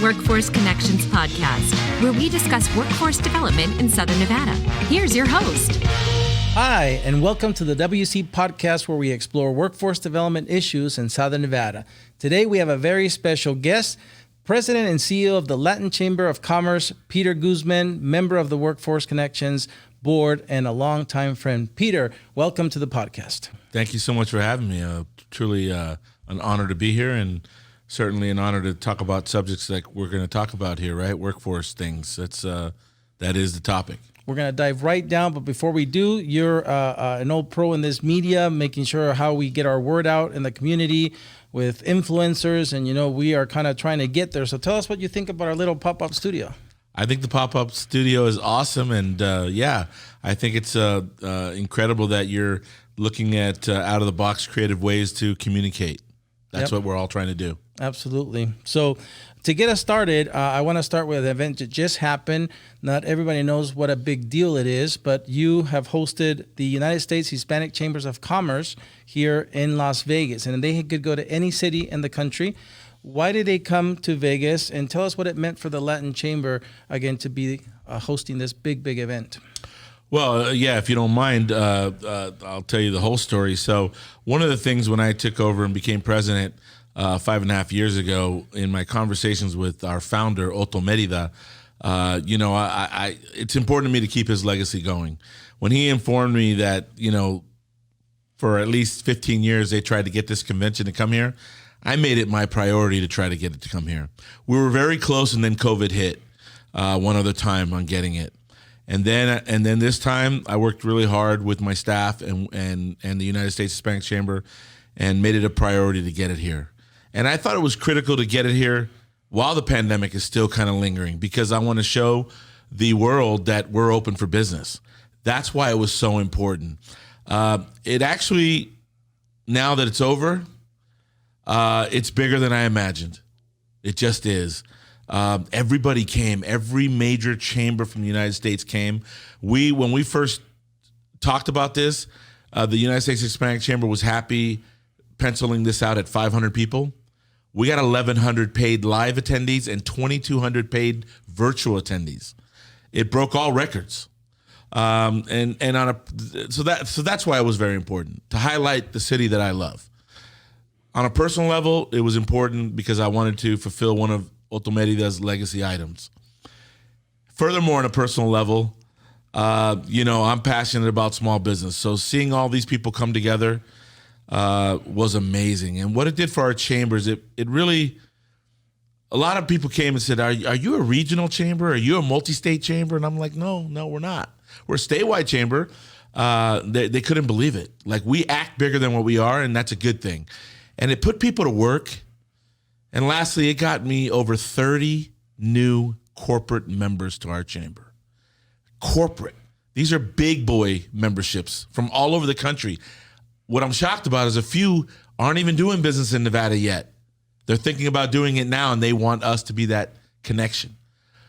Workforce Connections podcast, where we discuss workforce development in Southern Nevada. Here's your host. Hi, and welcome to the WC podcast, where we explore workforce development issues in Southern Nevada. Today, we have a very special guest, President and CEO of the Latin Chamber of Commerce, Peter Guzman, member of the Workforce Connections board, and a longtime friend. Peter, welcome to the podcast. Thank you so much for having me. Truly an honor to be here, and certainly an honor to talk about subjects like we're going to talk about here, right? Workforce things. That is the topic. We're going to dive right down, but before we do, you're an old pro in this media, making sure how we get our word out in the community with influencers, and we are kind of trying to get there. So tell us what you think about our little pop-up studio. I think the pop-up studio is awesome, and I think it's incredible that you're looking at out-of-the-box creative ways to communicate. That's what we're all trying to do. Absolutely. So to get us started, I want to start with an event that just happened. Not everybody knows what a big deal it is, but you have hosted the United States Hispanic Chambers of Commerce here in Las Vegas, and they could go to any city in the country. Why did they come to Vegas? And tell us what it meant for the Latin Chamber, again, to be hosting this big event. Well, if you don't mind, I'll tell you the whole story. So one of the things when I took over and became president 5.5 years ago, in my conversations with our founder, Otto Merida, it's important to me to keep his legacy going. When he informed me that, for at least 15 years, they tried to get this convention to come here, I made it my priority to try to get it to come here. We were very close, and then COVID hit one other time on getting it. And then this time, I worked really hard with my staff and the United States Hispanic Chamber, and made it a priority to get it here. And I thought it was critical to get it here while the pandemic is still kind of lingering, because I want to show the world that we're open for business. That's why it was so important. It actually, now that it's over, it's bigger than I imagined. It just is. Everybody came. Every major chamber from the United States came. When we first talked about this, the United States Hispanic Chamber was happy penciling this out at 500 people. We got 1,100 paid live attendees and 2,200 paid virtual attendees. It broke all records. So that's why it was very important to highlight the city that I love. On a personal level, it was important because I wanted to fulfill one of Otto Merida's legacy items. Furthermore, on a personal level, I'm passionate about small business. So seeing all these people come together was amazing. And what it did for our chambers, it really, a lot of people came and said, are you a regional chamber? Are you a multi-state chamber? And I'm like, no, we're not. We're a statewide chamber. They couldn't believe it. Like, we act bigger than what we are, and that's a good thing. And it put people to work. And lastly, it got me over 30 new corporate members to our chamber. Corporate. These are big boy memberships from all over the country. What I'm shocked about is a few aren't even doing business in Nevada yet. They're thinking about doing it now, and they want us to be that connection.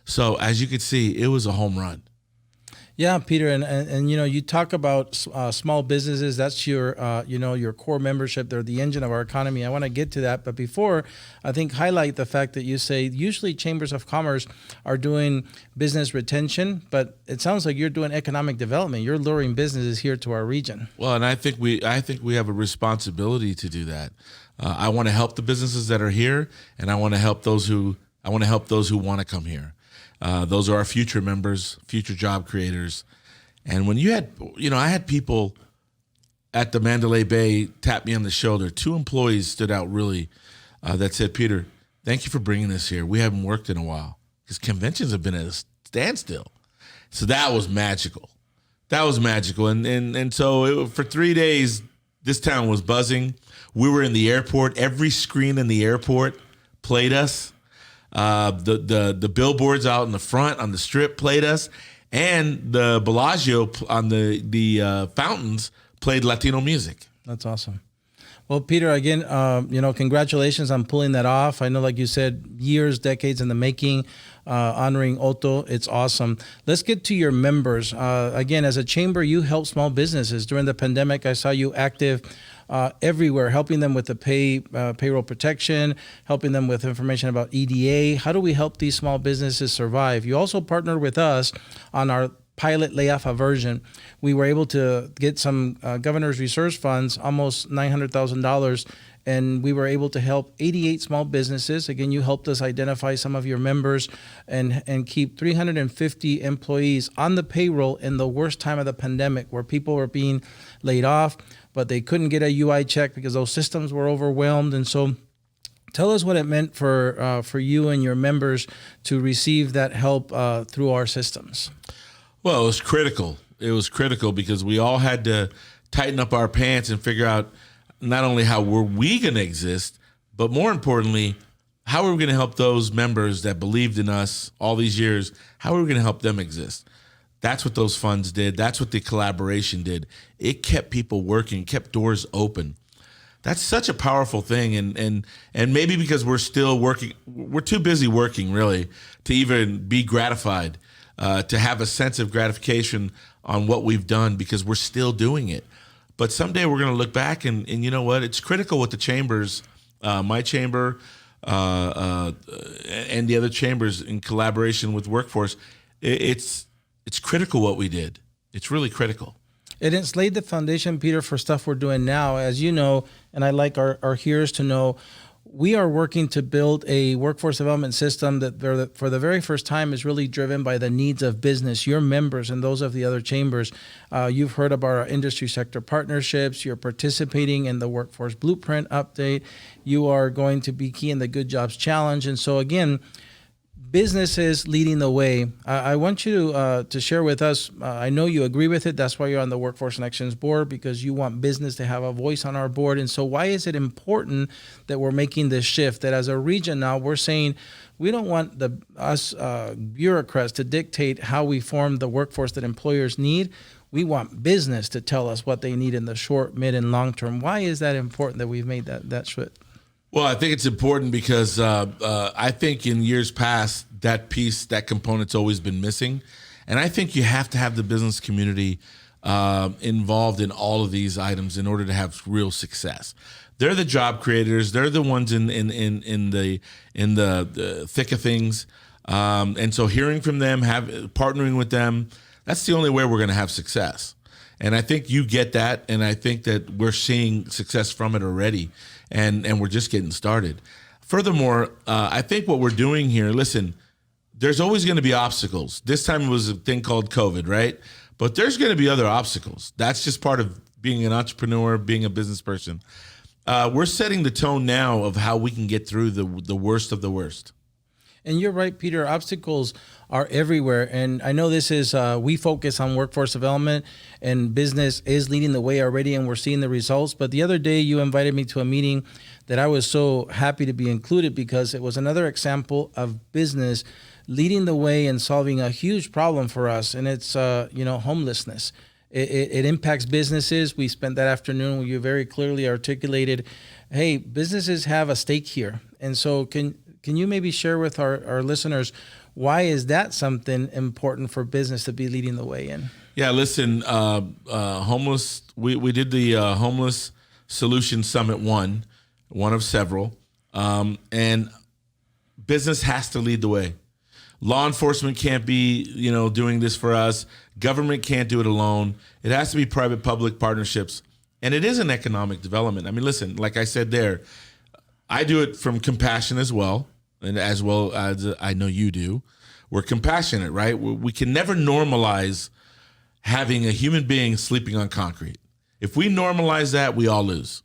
So as you could see, it was a home run. Yeah, Peter, and you talk about small businesses. That's your your core membership. They're the engine of our economy. I want to get to that, but before, I think highlight the fact that you say usually chambers of commerce are doing business retention, but it sounds like you're doing economic development. You're luring businesses here to our region. Well, and I think we have a responsibility to do that. I want to help the businesses that are here, and I want to help those who want to come here. Those are our future members, future job creators. And when I had people at the Mandalay Bay tap me on the shoulder. 2 employees stood out really that said, Peter, thank you for bringing this here. We haven't worked in a while because conventions have been at a standstill. So that was magical. And so for 3 days, this town was buzzing. We were in the airport. Every screen in the airport played us. The billboards out in the front on the strip played us, and the Bellagio on the fountains played Latino music. That's awesome. Well, Peter, again, congratulations on pulling that off. I know, like you said, years, decades in the making, honoring Otto. It's awesome. Let's get to your members. Again, as a chamber, you help small businesses. During the pandemic, I saw you active everywhere, helping them with the payroll protection, helping them with information about EDA. How do we help these small businesses survive? You also partnered with us on our pilot layoff aversion. We were able to get some governor's reserve funds, almost $900,000, and we were able to help 88 small businesses. Again, you helped us identify some of your members and keep 350 employees on the payroll in the worst time of the pandemic, where people were being laid off, but they couldn't get a UI check because those systems were overwhelmed. And so tell us what it meant for you and your members to receive that help through our systems. Well, it was critical. It was critical because we all had to tighten up our pants and figure out not only how were we going to exist, but more importantly, how are we going to help those members that believed in us all these years? How are we going to help them exist? That's what those funds did. That's what the collaboration did. It kept people working, kept doors open. That's such a powerful thing. And maybe because we're still working, we're too busy working really to even be gratified, to have a sense of gratification on what we've done because we're still doing it. But someday we're going to look back and you know what? It's critical with the chambers, my chamber and the other chambers in collaboration with Workforce. It's critical what we did. It's really critical. And it's laid the foundation, Peter, for stuff we're doing now. As you know, and I'd like our hearers to know, we are working to build a workforce development system that for the very first time is really driven by the needs of business, your members and those of the other chambers. You've heard about our industry sector partnerships. You're participating in the Workforce Blueprint update. You are going to be key in the Good Jobs Challenge. And so again, businesses leading the way. I want you to share with us, I know you agree with it. That's why you're on the Workforce Connections board, because you want business to have a voice on our board. And so why is it important that we're making this shift, that as a region now we're saying we don't want us bureaucrats to dictate how we form the workforce that employers need. We want business to tell us what they need in the short, mid, and long term. Why is that important that we've made that shift? Well, I think it's important because I think in years past, that component's always been missing. And I think you have to have the business community involved in all of these items in order to have real success. They're the job creators. They're the ones in the thick of things. And so hearing from them, partnering with them, that's the only way we're going to have success. And I think you get that. And I think that we're seeing success from it already. And we're just getting started. Furthermore, I think what we're doing here, listen, there's always going to be obstacles. This time it was a thing called COVID, right? But there's going to be other obstacles. That's just part of being an entrepreneur, being a business person. We're setting the tone now of how we can get through the worst of the worst. And you're right, Peter, obstacles are everywhere. And I know this is, we focus on workforce development, and business is leading the way already, and we're seeing the results. But the other day you invited me to a meeting that I was so happy to be included, because it was another example of business leading the way and solving a huge problem for us. And it's, homelessness. It impacts businesses. We spent that afternoon where you very clearly articulated, hey, businesses have a stake here. And so can you maybe share with our listeners, why is that something important for business to be leading the way in? Yeah, listen, homeless. We did the Homeless Solution Summit one of several, and business has to lead the way. Law enforcement can't be, doing this for us. Government can't do it alone. It has to be private-public partnerships, and it is an economic development. I mean, listen, like I said there, I do it from compassion as well. And as well as I know you do, we're compassionate, right? We can never normalize having a human being sleeping on concrete. If we normalize that, we all lose.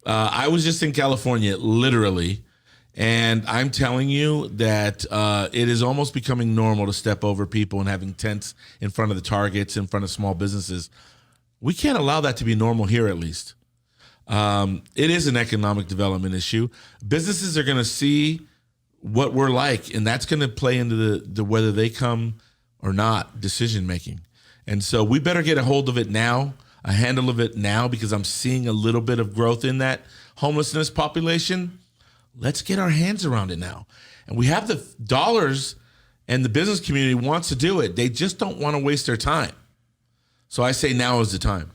I was just in California, literally, and I'm telling you that it is almost becoming normal to step over people and having tents in front of the Targets, in front of small businesses. We can't allow that to be normal here, at least. It is an economic development issue. Businesses are going to see what we're like, and that's going to play into the whether they come or not decision making. And so we better get a hold of it now, a handle of it now, because I'm seeing a little bit of growth in that homelessness population. Let's get our hands around it now. And we have the dollars, and the business community wants to do it. They just don't want to waste their time. So I say now is the time.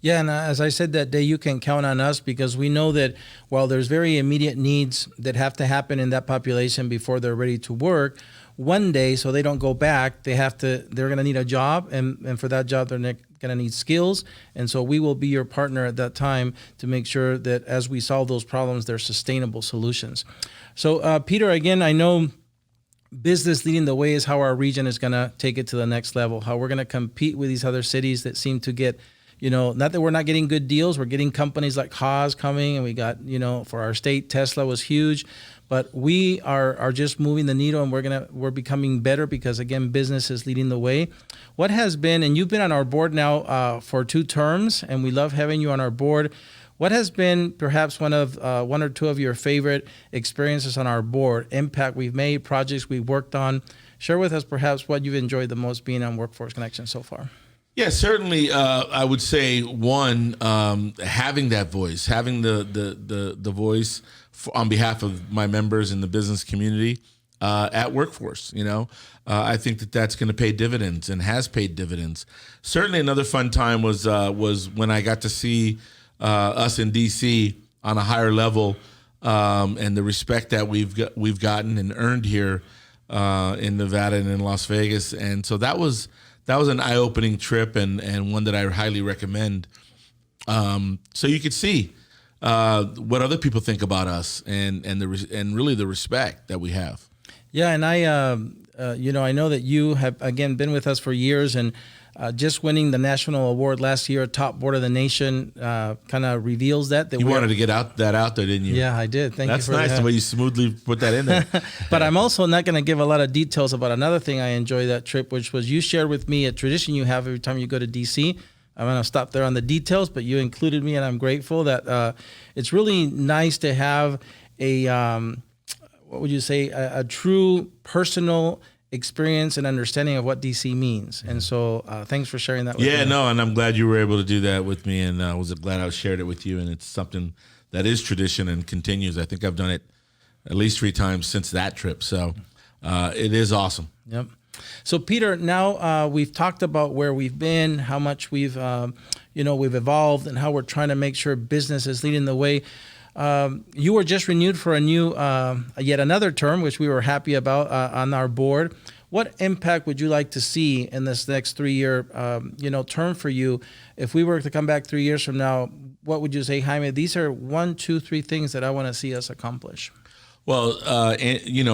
Yeah, and as I said that day, you can count on us because we know that while there's very immediate needs that have to happen in that population before they're ready to work, one day, so they don't go back, they're going to need a job, and for that job, they're going to need skills. And so we will be your partner at that time to make sure that as we solve those problems, they're sustainable solutions. So, Peter, again, I know business leading the way is how our region is going to take it to the next level, how we're going to compete with these other cities that seem to get, not that we're not getting good deals. We're getting companies like Haas coming, and we got, for our state, Tesla was huge. But we are just moving the needle, and we're becoming better because, again, business is leading the way. What has been, and you've been on our board now for 2 terms, and we love having you on our board. What has been perhaps one or two of your favorite experiences on our board, impact we've made, projects we've worked on? Share with us perhaps what you've enjoyed the most being on Workforce Connection so far. Yeah, certainly. I would say one, having that voice, having the voice on behalf of my members in the business community at Workforce. I think that's going to pay dividends and has paid dividends. Certainly, another fun time was when I got to see us in DC on a higher level, and the respect that we've gotten and earned here in Nevada and in Las Vegas, and so that was an eye-opening trip and one that I highly recommend. So you could see what other people think about us and really the respect that we have. Yeah, and I know that you have again been with us for years, and just winning the national award last year, top board of the nation, kind of reveals that you wanted to get that out there, didn't you? Yeah, I did. Thank you. That's nice the way you smoothly put that in there. But I'm also not going to give a lot of details about another thing I enjoyed that trip, which was you shared with me a tradition you have every time you go to DC. I'm going to stop there on the details, but you included me, and I'm grateful that it's really nice to have a true personal experience and understanding of what DC means. And so thanks for sharing that with me. Yeah, no, and I'm glad you were able to do that with me, and I was glad I shared it with you, and it's something that is tradition and continues. I think I've done it at least 3 times since that trip, so it is awesome. Yep. So Peter, now we've talked about where we've been, how much we've evolved, and how we're trying to make sure business is leading the way. You were just renewed for a new, yet another term, which we were happy about on our board. What impact would you like to see in this next 3-year, term for you? If we were to come back 3 years from now, what would you say, Jaime? These are 1, 2, 3 things that I want to see us accomplish. Well,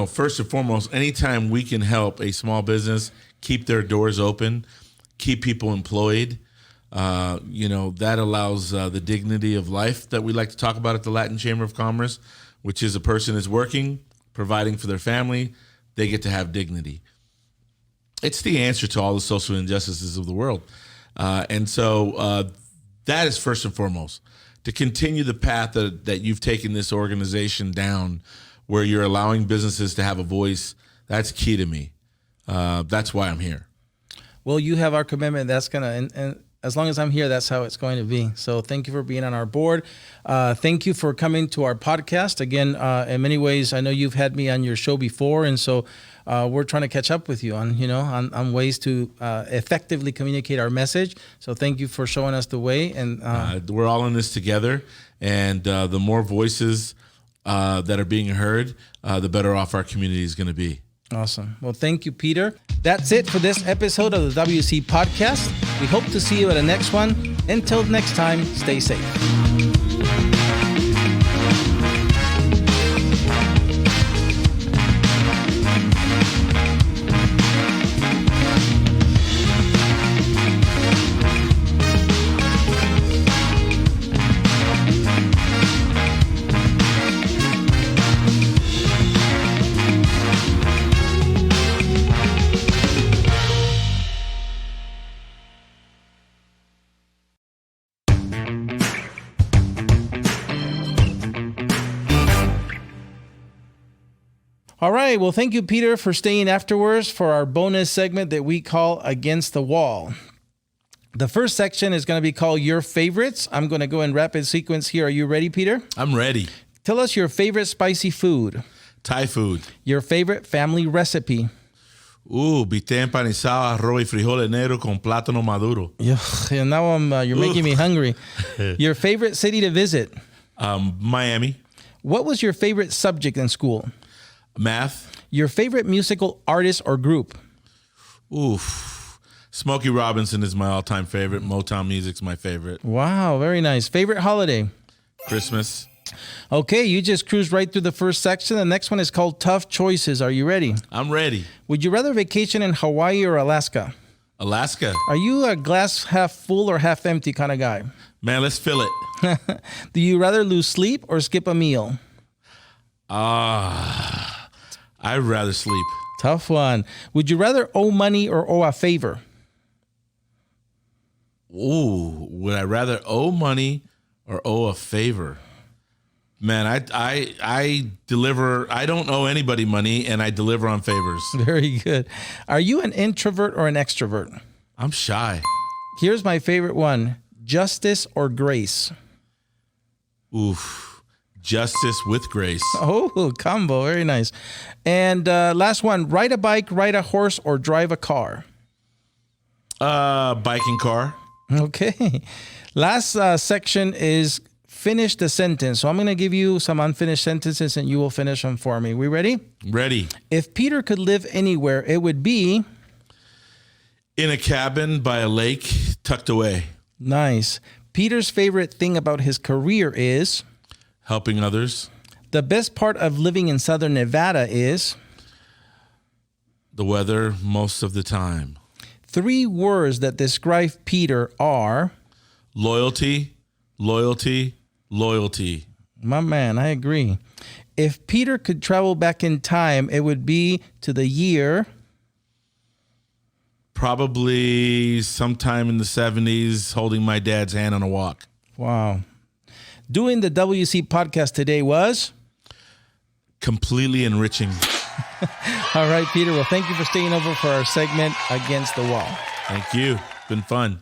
first and foremost, anytime we can help a small business keep their doors open, keep people employed, that allows the dignity of life that we like to talk about at the Latin Chamber of Commerce, which is a person is working, providing for their family, they get to have dignity. It's the answer to all the social injustices of the world. And so that is first and foremost. To continue the path that you've taken this organization down, where you're allowing businesses to have a voice, that's key to me. That's why I'm here. Well, you have our commitment. That's going to, and as long as I'm here, that's how it's going to be. So thank you for being on our board. Thank you for coming to our podcast. Again, in many ways, I know you've had me on your show before, and so we're trying to catch up with you on ways to effectively communicate our message. So thank you for showing us the way. And we're all in this together, and the more voices that are being heard, the better off our community is going to be. Awesome. Well, thank you, Peter. That's it for this episode of the WC Podcast. We hope to see you at the next one. Until next time, stay safe. All right. Well, thank you, Peter, for staying afterwards for our bonus segment that we call Against the Wall. The first section is going to be called Your Favorites. I'm going to go in rapid sequence here. Are you ready, Peter? I'm ready. Tell us your favorite spicy food. Thai food. Your favorite family recipe. Bistec empanizado, arroz y frijoles negros con plátano maduro. Yeah, now you're making me hungry. Your favorite city to visit? Miami. What was your favorite subject in school? Math. Your favorite musical artist or group? Smokey Robinson is my all-time favorite. Motown music's my favorite. Wow, very nice. Favorite holiday? Christmas. Okay, you just cruised right through the first section. The next one is called Tough Choices. Are you ready? I'm ready. Would you rather vacation in Hawaii or Alaska? Alaska. Are you a glass half full or half empty kind of guy? Man, let's fill it. Do you rather lose sleep or skip a meal? I'd rather sleep. Tough one. Would you rather owe money or owe a favor? Would I rather owe money or owe a favor? Man, I deliver. I don't owe anybody money, and I deliver on favors. Very good. Are you an introvert or an extrovert? I'm shy. Here's my favorite one. Justice or grace? Justice with grace. Oh, combo. Very nice. And last one. Ride a bike, ride a horse, or drive a car? Bike and car. Okay. Last section is finish the sentence. So I'm going to give you some unfinished sentences and you will finish them for me. We ready? Ready. If Peter could live anywhere, it would be... In a cabin by a lake, tucked away. Nice. Peter's favorite thing about his career is... Helping others. The best part of living in Southern Nevada is... The weather most of the time. 3 words that describe Peter are... Loyalty, loyalty, loyalty. My man, I agree. If Peter could travel back in time, it would be to the year... Probably sometime in the 70s, holding my dad's hand on a walk. Wow. Doing the WC podcast today was? Completely enriching. All right, Peter. Well, thank you for staying over for our segment Against the Wall. Thank you. Been fun.